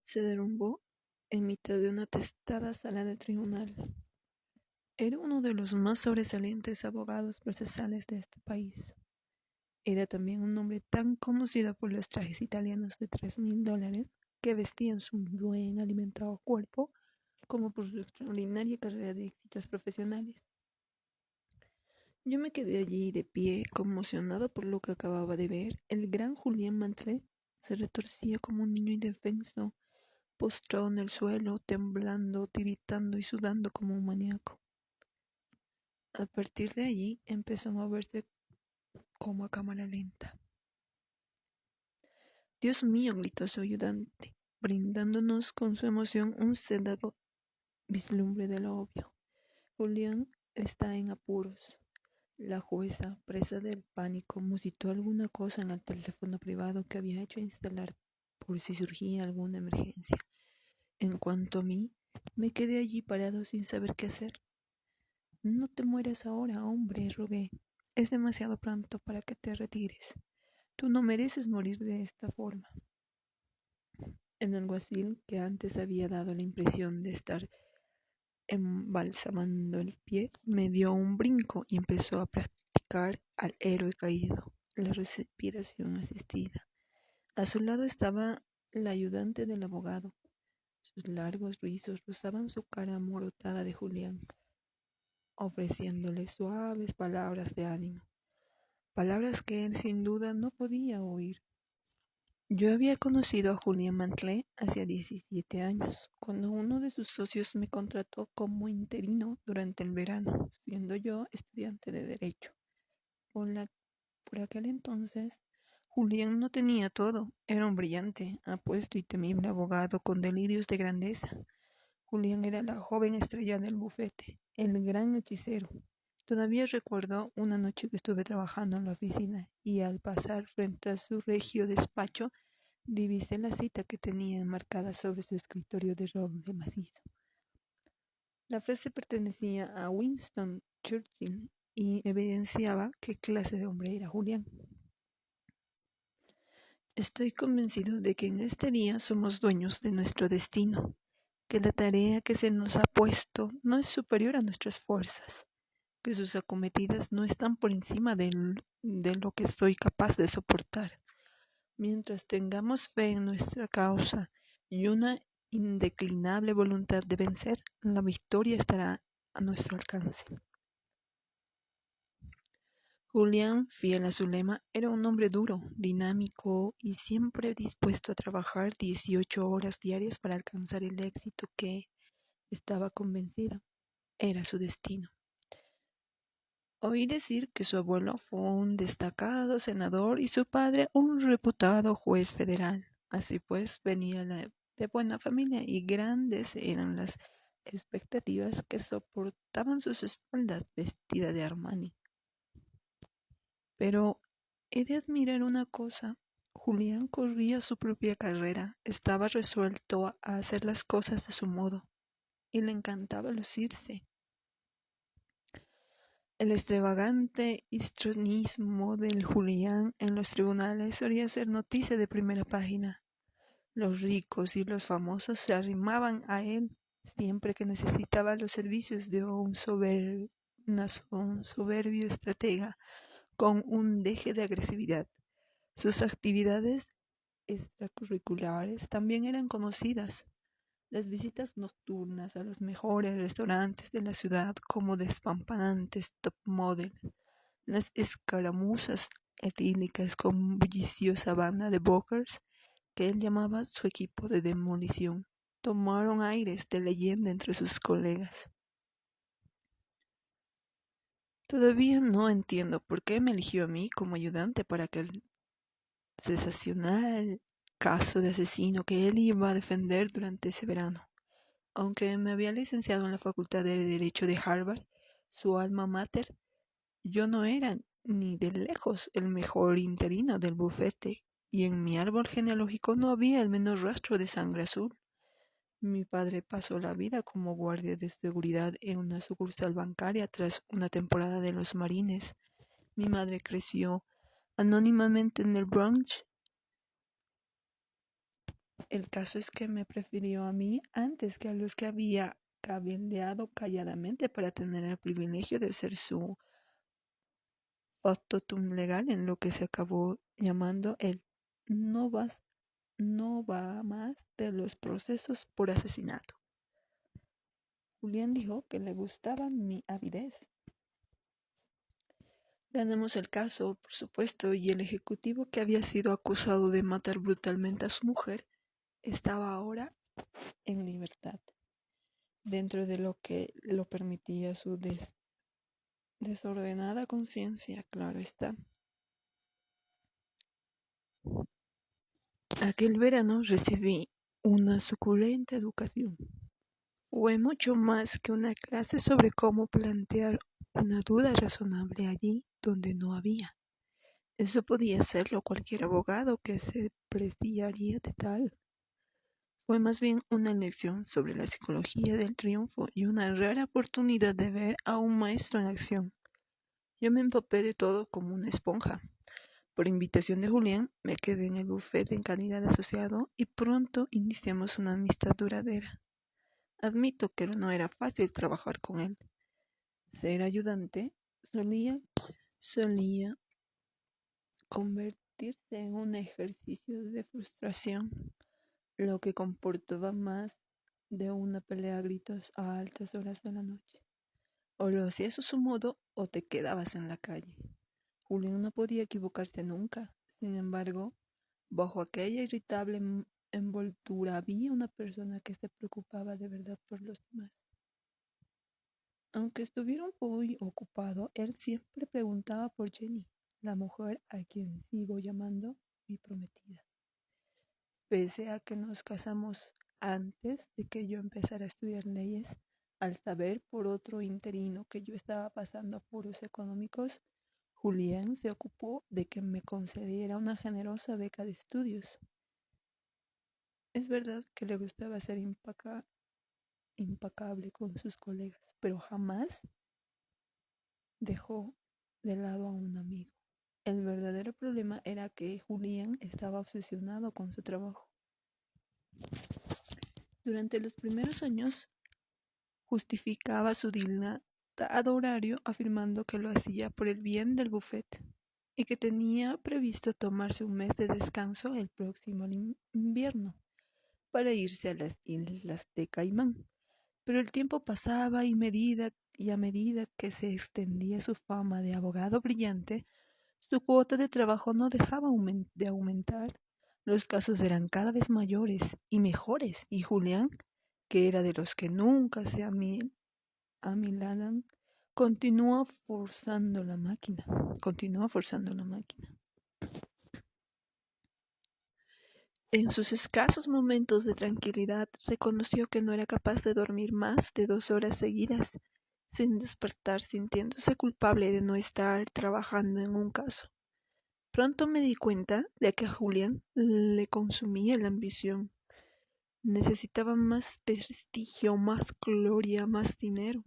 se derrumbó en mitad de una atestada sala de tribunal. Era uno de los más sobresalientes abogados procesales de este país. Era también un hombre tan conocido por los trajes italianos de $3,000 que vestían su buen alimentado cuerpo, como por su extraordinaria carrera de éxitos profesionales. Yo me quedé allí de pie, conmocionado por lo que acababa de ver. El gran Julien Mantlé se retorcía como un niño indefenso, postrado en el suelo, temblando, tiritando y sudando como un maníaco. A partir de allí empezó a moverse como a cámara lenta. Dios mío, gritó su ayudante, brindándonos con su emoción un sedado vislumbre de lo obvio. Julián está en apuros. La jueza, presa del pánico, musitó alguna cosa en el teléfono privado que había hecho instalar por si surgía alguna emergencia. En cuanto a mí, me quedé allí parado sin saber qué hacer. No te mueras ahora, hombre, rogué. Es demasiado pronto para que te retires. Tú no mereces morir de esta forma. El alguacil, que antes había dado la impresión de estar embalsamando el pie, me dio un brinco y empezó a practicar al héroe caído, la respiración asistida. A su lado estaba la ayudante del abogado. Sus largos rizos rozaban su cara amorotada de Julián, ofreciéndole suaves palabras de ánimo, palabras que él sin duda no podía oír. Yo había conocido a Julien Mantlé hacía 17 años, cuando uno de sus socios me contrató como interino durante el verano, siendo yo estudiante de Derecho. Por aquel entonces, Julien no tenía todo. Era un brillante, apuesto y temible abogado con delirios de grandeza. Julien era la joven estrella del bufete, el gran hechicero. Todavía recuerdo una noche que estuve trabajando en la oficina y al pasar frente a su regio despacho, divisé la cita que tenía enmarcada sobre su escritorio de roble macizo. La frase pertenecía a Winston Churchill y evidenciaba qué clase de hombre era Julián. Estoy convencido de que en este día somos dueños de nuestro destino, que la tarea que se nos ha puesto no es superior a nuestras fuerzas, que sus acometidas no están por encima de lo que soy capaz de soportar. Mientras tengamos fe en nuestra causa y una indeclinable voluntad de vencer, la victoria estará a nuestro alcance. Julián, fiel a su lema, era un hombre duro, dinámico y siempre dispuesto a trabajar 18 horas diarias para alcanzar el éxito que, estaba convencido, era su destino. Oí decir que su abuelo fue un destacado senador y su padre un reputado juez federal. Así pues, venía de buena familia y grandes eran las expectativas que soportaban sus espaldas vestida de Armani. Pero he de admirar una cosa. Julián corría su propia carrera, estaba resuelto a hacer las cosas de su modo, y le encantaba lucirse. El extravagante histrionismo del Julián en los tribunales solía ser noticia de primera página. Los ricos y los famosos se arrimaban a él siempre que necesitaba los servicios de un soberbio estratega con un deje de agresividad. Sus actividades extracurriculares también eran conocidas. Las visitas nocturnas a los mejores restaurantes de la ciudad como despampanantes top model, las escaramuzas etílicas con bulliciosa banda de bokers que él llamaba su equipo de demolición, tomaron aires de leyenda entre sus colegas. Todavía no entiendo por qué me eligió a mí como ayudante para aquel sensacional caso de asesino que él iba a defender durante ese verano. Aunque me había licenciado en la Facultad de Derecho de Harvard, su alma mater, yo no era ni de lejos el mejor interino del bufete, y en mi árbol genealógico no había el menor rastro de sangre azul. Mi padre pasó la vida como guardia de seguridad en una sucursal bancaria tras una temporada de los Marines. Mi madre creció anónimamente en el Bronx El caso es que me prefirió a mí antes que a los que había cabildeado calladamente para tener el privilegio de ser su factotum legal en lo que se acabó llamando el no vas, no va más de los procesos por asesinato. Julián dijo que le gustaba mi avidez. Ganamos el caso, por supuesto, y el ejecutivo que había sido acusado de matar brutalmente a su mujer estaba ahora en libertad, dentro de lo que lo permitía su desordenada conciencia, claro está. Aquel verano recibí una suculenta educación. Fue mucho más que una clase sobre cómo plantear una duda razonable allí donde no había. Eso podía hacerlo cualquier abogado que se preciaría de tal. Fue más bien una lección sobre la psicología del triunfo y una rara oportunidad de ver a un maestro en acción. Yo me empapé de todo como una esponja. Por invitación de Julián, me quedé en el bufete en calidad de asociado y pronto iniciamos una amistad duradera. Admito que no era fácil trabajar con él. Ser ayudante solía convertirse en un ejercicio de frustración, lo que comportaba más de una pelea a gritos a altas horas de la noche. O lo hacías a su modo o te quedabas en la calle. Julián no podía equivocarse nunca. Sin embargo, bajo aquella irritable envoltura había una persona que se preocupaba de verdad por los demás. Aunque estuviera muy ocupado, él siempre preguntaba por Jenny, la mujer a quien sigo llamando mi prometida. Pese a que nos casamos antes de que yo empezara a estudiar leyes, al saber por otro interino que yo estaba pasando apuros económicos, Julián se ocupó de que me concediera una generosa beca de estudios. Es verdad que le gustaba ser impecable con sus colegas, pero jamás dejó de lado a un amigo. El verdadero problema era que Julián estaba obsesionado con su trabajo. Durante los primeros años justificaba su dilatado horario afirmando que lo hacía por el bien del bufete y que tenía previsto tomarse un mes de descanso el próximo invierno para irse a las islas de Caimán. Pero el tiempo pasaba y a medida que se extendía su fama de abogado brillante, su cuota de trabajo no dejaba de aumentar. Los casos eran cada vez mayores y mejores, y Julián, que era de los que nunca se amilanan, continuó forzando la máquina. En sus escasos momentos de tranquilidad, reconoció que no era capaz de dormir más de 2 horas seguidas, sin despertar sintiéndose culpable de no estar trabajando en un caso. Pronto me di cuenta de que a Julián le consumía la ambición. Necesitaba más prestigio, más gloria, más dinero.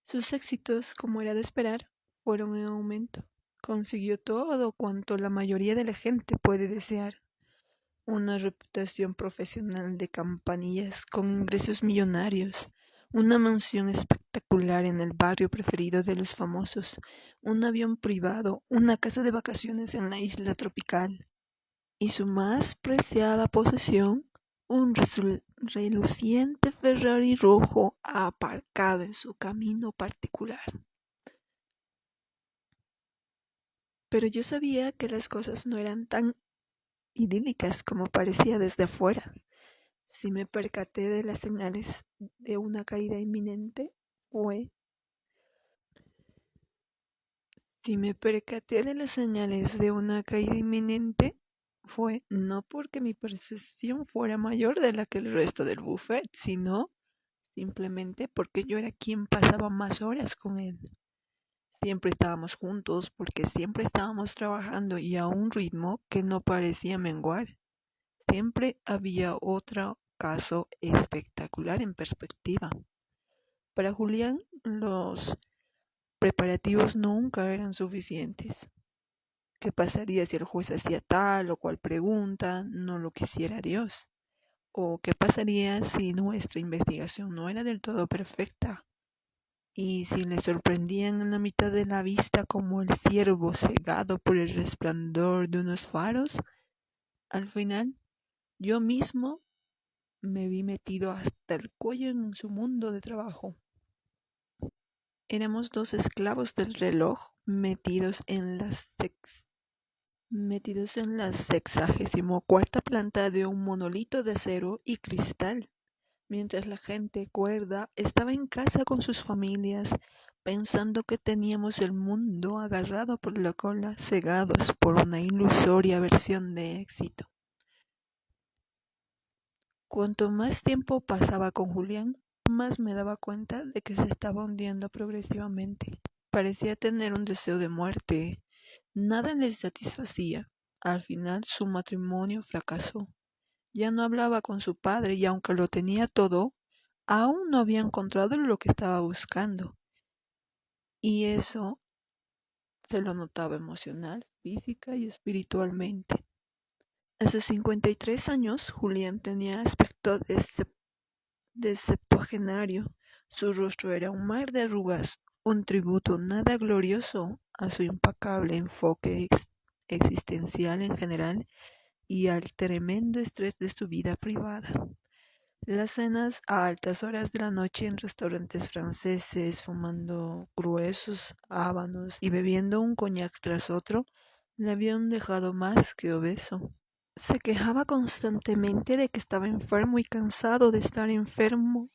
Sus éxitos, como era de esperar, fueron en aumento. Consiguió todo cuanto la mayoría de la gente puede desear. Una reputación profesional de campanillas con ingresos millonarios, una mansión espectacular en el barrio preferido de los famosos, un avión privado, una casa de vacaciones en la isla tropical y su más preciada posesión, un reluciente Ferrari rojo aparcado en su camino particular. Pero yo sabía que las cosas no eran tan idílicas como parecía desde afuera. Si me percaté de las señales de una caída inminente, fue no porque mi percepción fuera mayor de la que el resto del buffet, sino simplemente porque yo era quien pasaba más horas con él. Siempre estábamos juntos porque siempre estábamos trabajando y a un ritmo que no parecía menguar. Siempre había otro caso espectacular en perspectiva. Para Julián, los preparativos nunca eran suficientes. ¿Qué pasaría si el juez hacía tal o cual pregunta? No lo quisiera Dios. ¿O qué pasaría si nuestra investigación no era del todo perfecta? Y si le sorprendían en la mitad de la vista como el ciervo cegado por el resplandor de unos faros. Al final, yo mismo me vi metido hasta el cuello en su mundo de trabajo. Éramos dos esclavos del reloj metidos en la 64ª planta de un monolito de acero y cristal, mientras la gente cuerda estaba en casa con sus familias, pensando que teníamos el mundo agarrado por la cola, cegados por una ilusoria versión de éxito. Cuanto más tiempo pasaba con Julián, más me daba cuenta de que se estaba hundiendo progresivamente. Parecía tener un deseo de muerte. Nada le satisfacía. Al final su matrimonio fracasó. Ya no hablaba con su padre y aunque lo tenía todo, aún no había encontrado lo que estaba buscando. Y eso se lo notaba emocional, física y espiritualmente. A sus 53 años, Julián tenía aspecto de septuagenario. Su rostro era un mar de arrugas, un tributo nada glorioso a su impecable enfoque existencial en general y al tremendo estrés de su vida privada. Las cenas a altas horas de la noche en restaurantes franceses, fumando gruesos habanos y bebiendo un coñac tras otro, le habían dejado más que obeso. Se quejaba constantemente de que estaba enfermo y cansado de estar enfermo.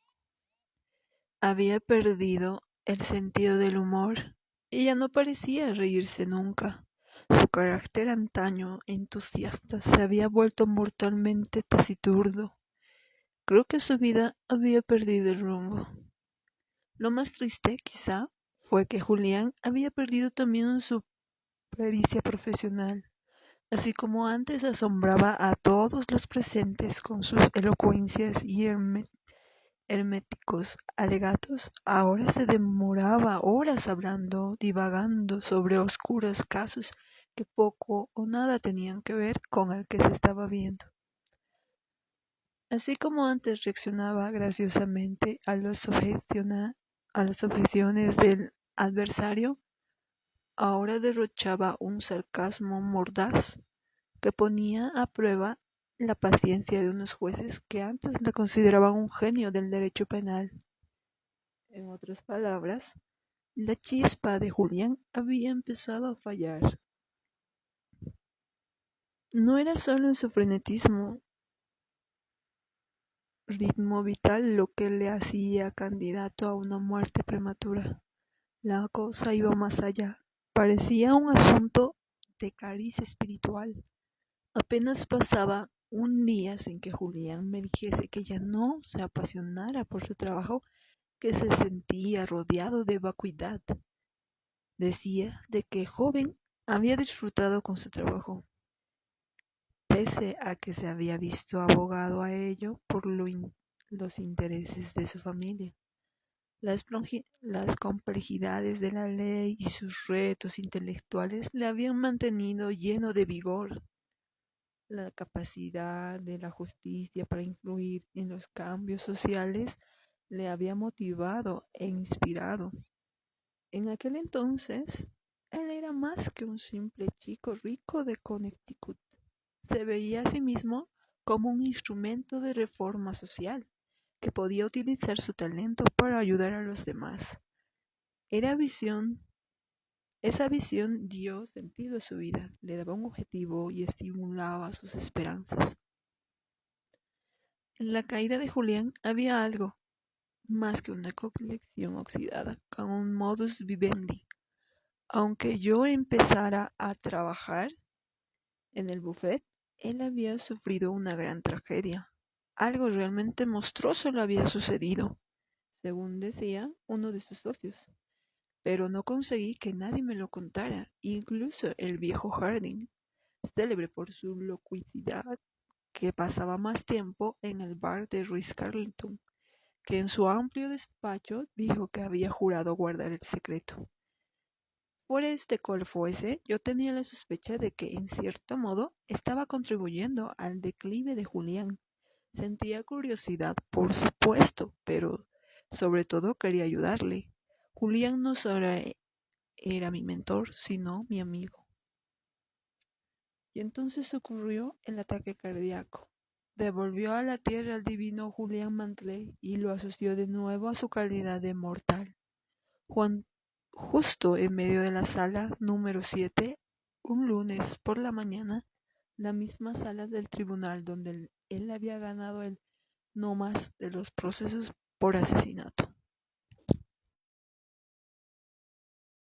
Había perdido el sentido del humor. Ella no parecía reírse nunca. Su carácter antaño entusiasta se había vuelto mortalmente taciturno. Creo que su vida había perdido el rumbo. Lo más triste, quizá, fue que Julián había perdido también su pericia profesional. Así como antes asombraba a todos los presentes con sus elocuencias y herméticos alegatos, ahora se demoraba horas hablando, divagando sobre oscuros casos que poco o nada tenían que ver con el que se estaba viendo. Así como antes reaccionaba graciosamente a las objeciones del adversario, ahora derrochaba un sarcasmo mordaz que ponía a prueba la paciencia de unos jueces que antes le consideraban un genio del derecho penal. En otras palabras, la chispa de Julián había empezado a fallar. No era solo en su frenetismo, ritmo vital lo que le hacía candidato a una muerte prematura. La cosa iba más allá. Parecía un asunto de cariz espiritual. Apenas pasaba un día sin que Julián me dijese que ya no se apasionara por su trabajo, que se sentía rodeado de vacuidad. Decía de que joven había disfrutado con su trabajo, pese a que se había visto abogado a ello por los intereses de su familia. Las complejidades de la ley y sus retos intelectuales le habían mantenido lleno de vigor. La capacidad de la justicia para influir en los cambios sociales le había motivado e inspirado. En aquel entonces, él era más que un simple chico rico de Connecticut. Se veía a sí mismo como un instrumento de reforma social, que podía utilizar su talento para ayudar a los demás. Esa visión dio sentido a su vida, le daba un objetivo y estimulaba sus esperanzas. En la caída de Julián había algo más que una colección oxidada, con un modus vivendi. Aunque yo empezara a trabajar en el buffet, él había sufrido una gran tragedia. Algo realmente monstruoso le había sucedido, según decía uno de sus socios. Pero no conseguí que nadie me lo contara, incluso el viejo Harding, célebre por su locuacidad, que pasaba más tiempo en el bar de Ritz-Carlton que en su amplio despacho, dijo que había jurado guardar el secreto. Fuese cual fuese, yo tenía la sospecha de que, en cierto modo, estaba contribuyendo al declive de Julián. Sentía curiosidad, por supuesto, pero sobre todo quería ayudarle. Julián no solo era mi mentor, sino mi amigo. Y entonces ocurrió el ataque cardíaco. Devolvió a la tierra al divino Julián Mantley y lo asoció de nuevo a su calidad de mortal. Juan, justo en medio de la sala número 7, un lunes por la mañana, la misma sala del tribunal donde él había ganado el no más de los procesos por asesinato.